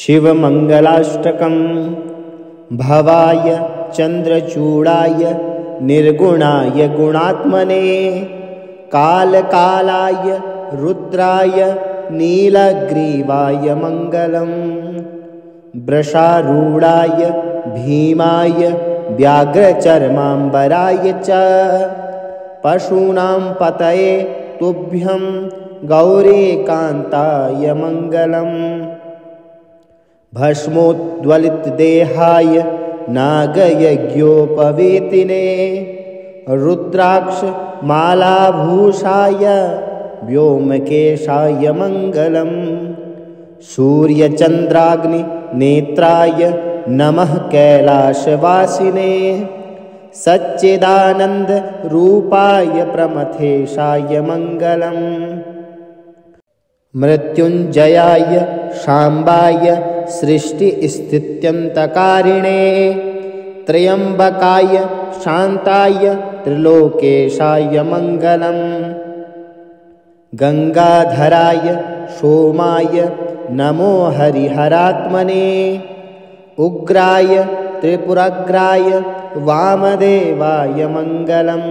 शिवमङ्गलाष्टकं भवाय चन्द्रचूडाय निर्गुणाय गुणात्मने कालकालाय रुद्राय नीलग्रीवाय मङ्गलम् वृषारूढाय भीमाय व्याघ्रचर्माम्बराय च पशूनां पतये तुभ्यं गौरीकान्ताय मङ्गलम् भस्मोद्वलितदेहाय नागयज्ञोपवीतिने रुद्राक्षमालाभूषाय व्योमकेशाय मङ्गलम् सूर्यचन्द्राग्निनेत्राय नमः कैलासवासिने सच्चिदानन्दरूपाय प्रमथेशाय मङ्गलम् मृत्युञ्जयाय शाम्बाय सृष्टिस्थित्यन्तकारिणे त्र्यम्बकाय शान्ताय त्रिलोकेशाय मङ्गलम् गङ्गाधराय सोमाय नमो हरिहरात्मने उग्राय त्रिपुराग्राय वामदेवाय मङ्गलम्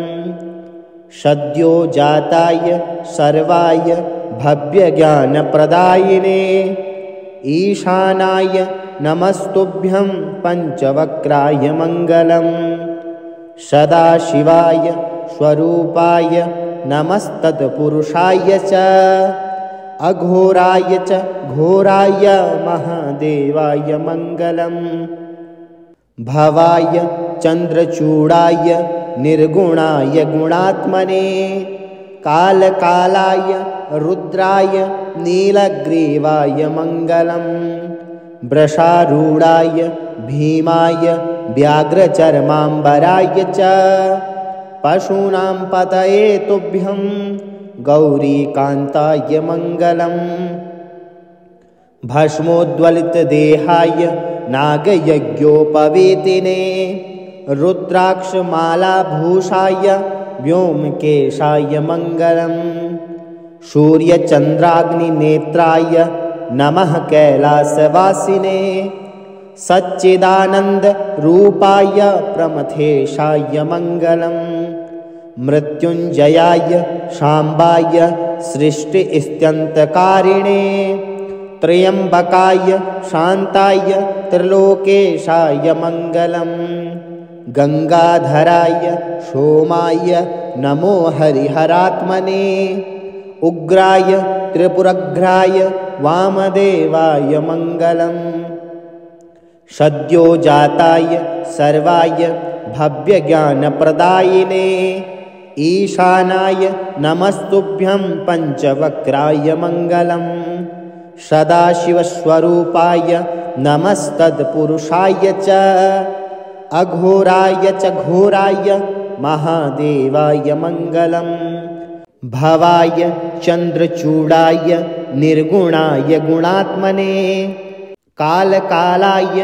सद्यो जाताय सर्वाय भव्यज्ञानप्रदायिने ईशानाय नमस्तुभ्यं पञ्चवक्त्राय मङ्गलम् सदाशिवाय स्वरूपाय नमस्तत्पुरुषाय च अघोराय च घोराय महादेवाय मङ्गलम् भवाय चन्द्रचूडाय निर्गुणाय गुणात्मने कालकालाय रुद्राय नीलग्रीवाय मङ्गलम् वृषारूढाय भीमाय व्याघ्रचर्माम्बराय च पशूनां पतये तुभ्यं गौरीकान्ताय मङ्गलम् भस्मोद्वलितदेहाय नागयज्ञोपवीतिने रुद्राक्षमालाभूषाय व्योमकेशाय मङ्गलम् सूर्यचन्द्राग्निनेत्राय नमः कैलासवासिने सच्चिदानन्दरूपाय प्रमथेशाय मङ्गलम् मृत्युञ्जयाय शाम्बाय सृष्टिस्थित्यन्तकारिणे त्र्यम्बकाय शान्ताय त्रिलोकेशाय मङ्गलम् गङ्गाधराय सोमाय नमो हरिहरात्मने उग्राय त्रिपुराग्राय वामदेवाय मङ्गलम् सद्यो जाताय सर्वाय भव्यज्ञानप्रदायिने ईशानाय नमस्तुभ्यं पञ्चवक्त्राय मङ्गलम् सदाशिवस्वरूपाय नमस्तत्पुरुषाय च अघोराय च घोराय महादेवाय मङ्गलम् भवाय चन्द्रचूडाय निर्गुणाय गुणात्मने कालकालाय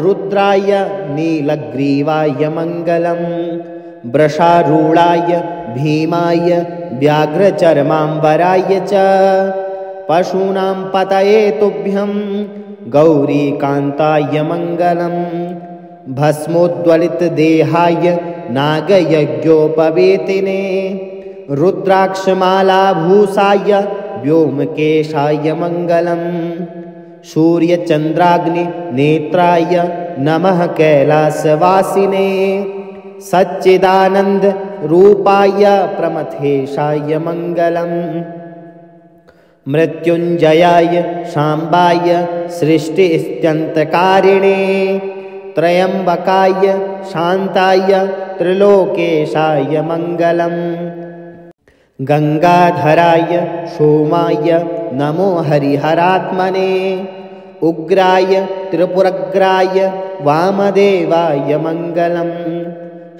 रुद्राय नीलग्रीवाय मङ्गलम् वृषारूढाय भीमाय व्याघ्रचर्माम्बराय च पशूनां पतये तुभ्यं गौरीकान्ताय मङ्गलम् भस्मोद्वलितदेहाय नागयज्ञोपवीतिने रुद्राक्षमालाभूषाय व्योमकेशाय मङ्गलम् सूर्यचन्द्राग्निनेत्राय नमः कैलासवासिने सच्चिदानन्दरूपाय प्रमथेशाय मङ्गलम् मृत्युञ्जयाय शाम्बाय सृष्टिस्थित्यन्तकारिणे त्र्यम्बकाय शान्ताय त्रिलोकेशाय मङ्गलम् गङ्गाधराय सोमाय नमो हरिहरात्मने उग्राय त्रिपुराग्राय वामदेवाय मङ्गलम्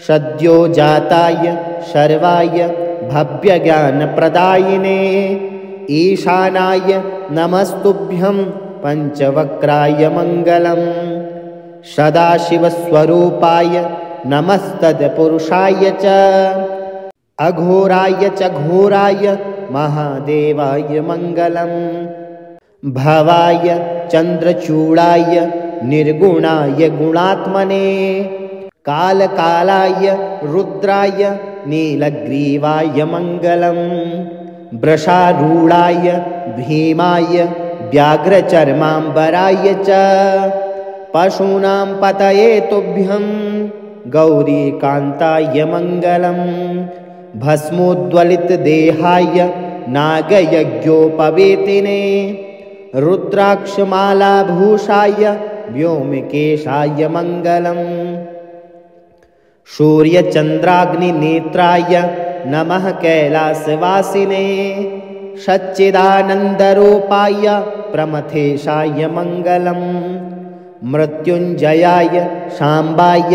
सद्यो जाताय सर्वाय भव्यज्ञानप्रदायिने ईशानाय नमस्तुभ्यं पञ्चवक्त्राय मङ्गलम् सदाशिवस्वरूपाय नमस्तत्पुरुषाय च अघोराय च घोराय महादेवाय मङ्गलम् भवाय चन्द्रचूडाय निर्गुणाय गुणात्मने कालकालाय रुद्राय नीलग्रीवाय मङ्गलम् वृषारूढाय भीमाय व्याघ्रचर्माम्बराय च पशूनां पतये तुभ्यं गौरीकान्ताय मङ्गलम् भस्मोद्वलितदेहाय नागयज्ञोपवेतिने रुद्राक्षमालाभूषाय व्योमकेशाय मङ्गलम् सूर्यचन्द्राग्निनेत्राय नमः कैलासवासिने सच्चिदानन्दरूपाय प्रमथेशाय मङ्गलम् मृत्युञ्जयाय शाम्बाय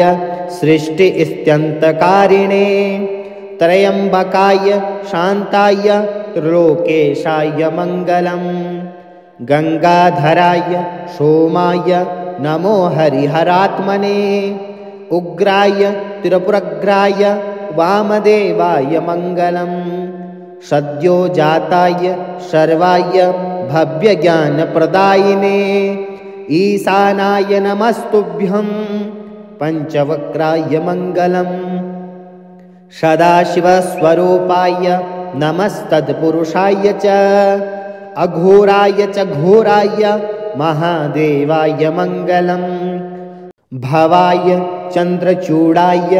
सृष्टिस्त्यन्तकारिणे त्रयम्बकाय शान्ताय त्रिलोकेशाय मङ्गलम् गङ्गाधराय सोमाय नमो हरिहरात्मने उग्राय त्रिपुरग्राय वामदेवाय मङ्गलम् सद्यो जाताय सर्वाय भव्यज्ञानप्रदायिने ईशानाय नमस्तुभ्यं पञ्चवक्त्राय मङ्गलम् सदाशिवस्वरूपाय नमस्तत्पुरुषाय च अघोराय च घोराय महादेवाय मङ्गलम् भवाय चन्द्रचूडाय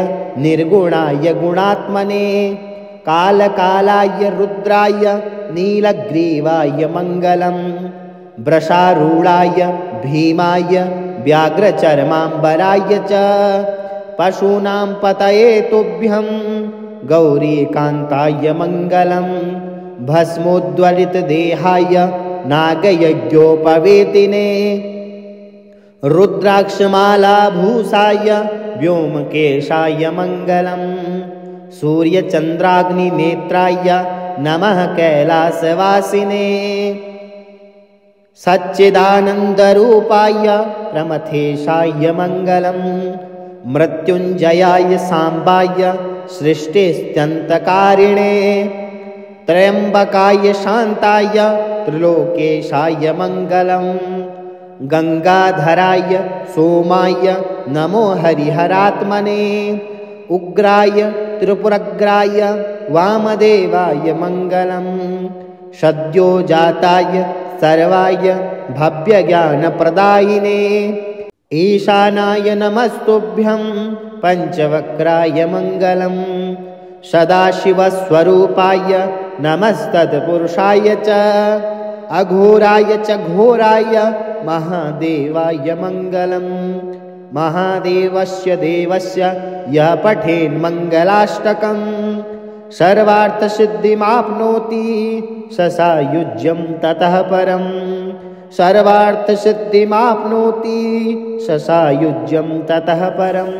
निर्गुणाय गुणात्मने कालकालाय रुद्राय नीलग्रीवाय मङ्गलम् वृषारूढाय भीमाय व्याघ्रचर्माम्बराय च पशूनां पतये तुभ्यं गौरीकान्ताय मङ्गलम् भस्मोद्वलितदेहाय नागयज्ञोपवेतिने रुद्राक्षमालाभूषाय व्योमकेशाय मङ्गलम् सूर्यचन्द्राग्निनेत्राय नमः कैलासवासिने सच्चिदानन्दरूपाय प्रमथेशाय मङ्गलम् मृत्युञ्जयाय साम्बाय सृष्टिस्त्यन्तकारिणे त्र्यम्बकाय शान्ताय त्रिलोकेशाय मङ्गलम् गङ्गाधराय सोमाय नमो हरिहरात्मने उग्राय त्रिपुरग्राय वामदेवाय मङ्गलम् सद्यो जाताय सर्वाय भव्यज्ञानप्रदायिने ईशानाय नमस्तुभ्यं पञ्चवक्त्राय मङ्गलम् सदाशिवस्वरूपाय नमस्तत्पुरुषाय च अघोराय च घोराय महादेवाय मङ्गलम् महादेवस्य देवस्य यः पठेन्मङ्गलाष्टकम् सर्वार्थसिद्धिमाप्नोति स सायुज्यं ततः परम् सर्वार्थसिद्धिमाप्नोति स सायुज्यं ततः परम्।